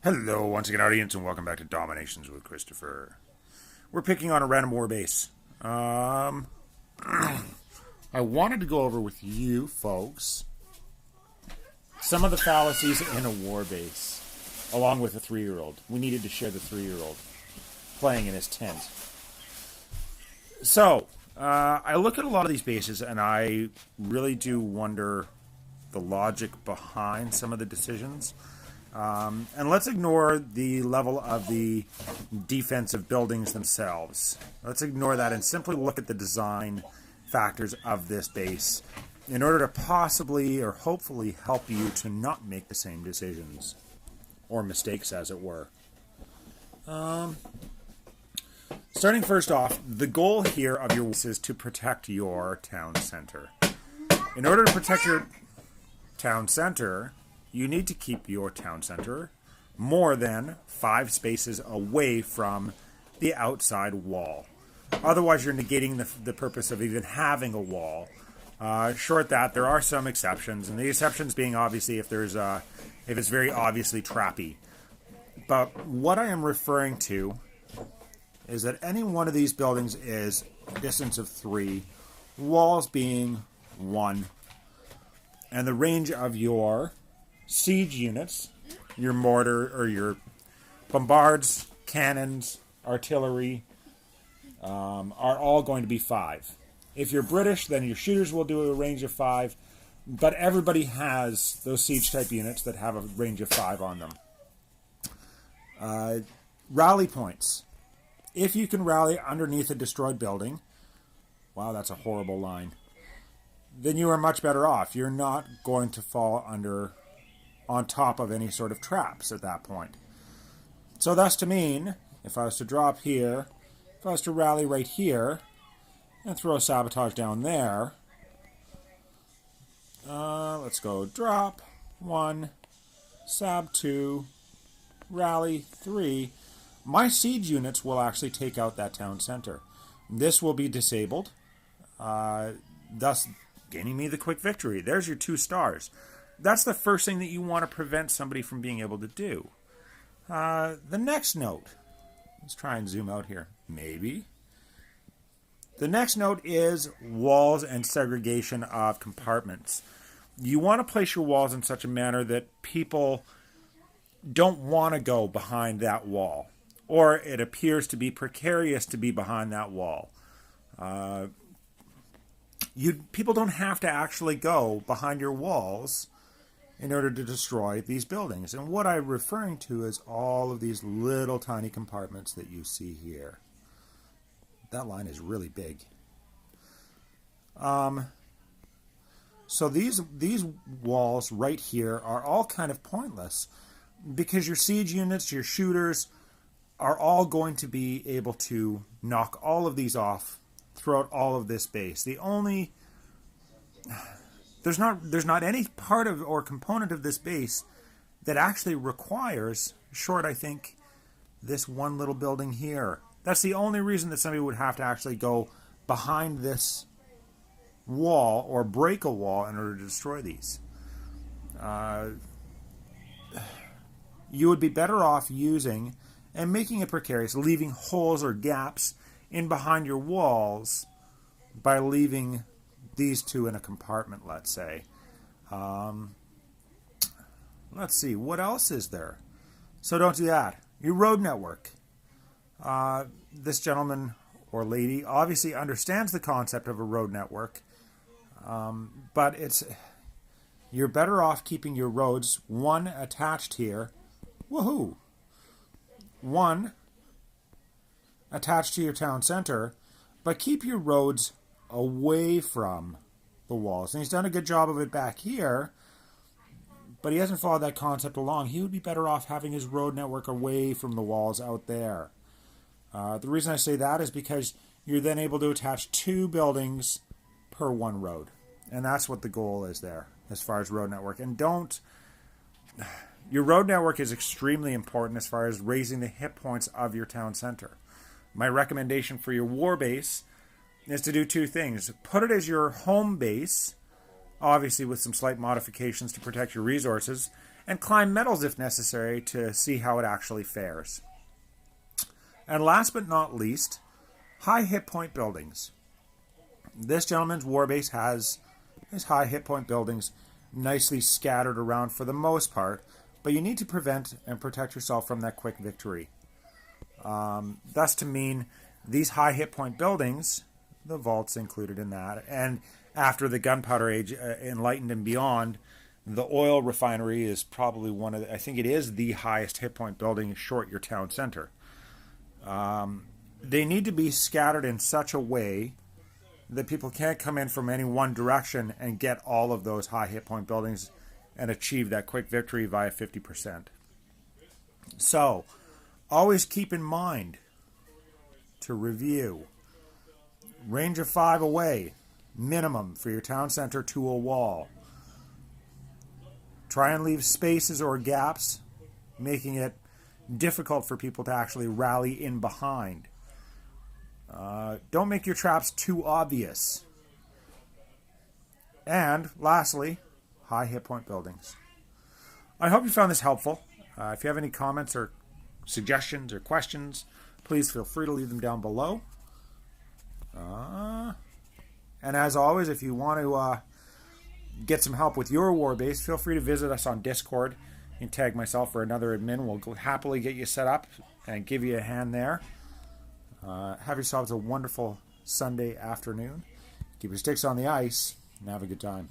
Hello, once again, audience, and welcome back to DomiNations with Christopher. We're picking on a random war base. I wanted to go over with you folks some of the fallacies in a war base, along with a 3-year-old. We needed to share the 3-year-old playing in his tent. So, I look at a lot of these bases, and I really do wonder the logic behind some of the decisions. And let's ignore the level of the defensive buildings themselves. Let's ignore that and simply look at the design factors of this base in order to possibly or hopefully help you to not make the same decisions. Or mistakes, as it were. Starting first off, the goal here of your base is to protect your town center. In order to protect your town center, you need to keep your town center more than 5 spaces away from the outside wall. Otherwise, you're negating the purpose of even having a wall. Short that, there are some exceptions, and the exceptions being obviously if it's very obviously trappy. But what I am referring to is that any one of these buildings is a distance of 3, walls being 1, and the range of your siege units, your mortar or your bombards, cannons, artillery, are all going to be 5. If you're British, then your shooters will do a range of 5, but everybody has those siege type units that have a range of 5 on them. Rally points. If you can rally underneath a destroyed building, wow, that's a horrible line, then you are much better off. You're not going to fall on top of any sort of traps at that point. So that's to mean, if I was to drop here, if I was to rally right here, and throw a sabotage down there, let's go drop 1, sab 2, rally 3, my siege units will actually take out that town center. This will be disabled, thus gaining me the quick victory. There's your 2 stars. That's the first thing that you want to prevent somebody from being able to do. The next note. Let's try and zoom out here. Maybe. The next note is walls and segregation of compartments. You want to place your walls in such a manner that people don't want to go behind that wall, or it appears to be precarious to be behind that wall. People don't have to actually go behind your walls in order to destroy these buildings. And what I'm referring to is all of these little tiny compartments that you see here. That line is really big. So these walls right here are all kind of pointless because your siege units, your shooters, are all going to be able to knock all of these off throughout all of this base. There's not any part of or component of this base that actually requires, short, I think, this one little building here. That's the only reason that somebody would have to actually go behind this wall or break a wall in order to destroy these. You would be better off using and making it precarious, leaving holes or gaps in behind your walls by leaving these 2 in a compartment, let's say. Let's see, what else is there? So don't do that. Your road network. This gentleman or lady obviously understands the concept of a road network, but you're better off keeping your roads, 1 attached here, woohoo, 1 attached to your town center, but keep your roads away from the walls. And he's done a good job of it back here, but he hasn't followed that concept along. He would be better off having his road network away from the walls out there. The reason I say that is because you're then able to attach 2 buildings per 1 road. And that's what the goal is there as far as road network. And your road network is extremely important as far as raising the hit points of your town center. My recommendation for your war base is to do 2 things. Put it as your home base, obviously with some slight modifications to protect your resources, and climb medals if necessary to see how it actually fares. And last but not least, high hit point buildings. This gentleman's warbase has his high hit point buildings nicely scattered around for the most part, but you need to prevent and protect yourself from that quick victory. Thus to mean these high hit point buildings, the vault's included in that, and after the gunpowder age, enlightened and beyond, the oil refinery is probably one of I think it is the highest hit point building short your town center. They need to be scattered in such a way that people can't come in from any one direction and get all of those high hit point buildings and achieve that quick victory via 50%. So, always keep in mind to review. Range of 5 away, minimum for your town center to a wall. Try and leave spaces or gaps, making it difficult for people to actually rally in behind. Don't make your traps too obvious. And lastly, high hit point buildings. I hope you found this helpful. If you have any comments or suggestions or questions, please feel free to leave them down below. And as always, if you want to get some help with your war base, feel free to visit us on Discord. You can tag myself or another admin. We'll happily get you set up and give you a hand there. Have yourselves a wonderful Sunday afternoon. Keep your sticks on the ice and have a good time.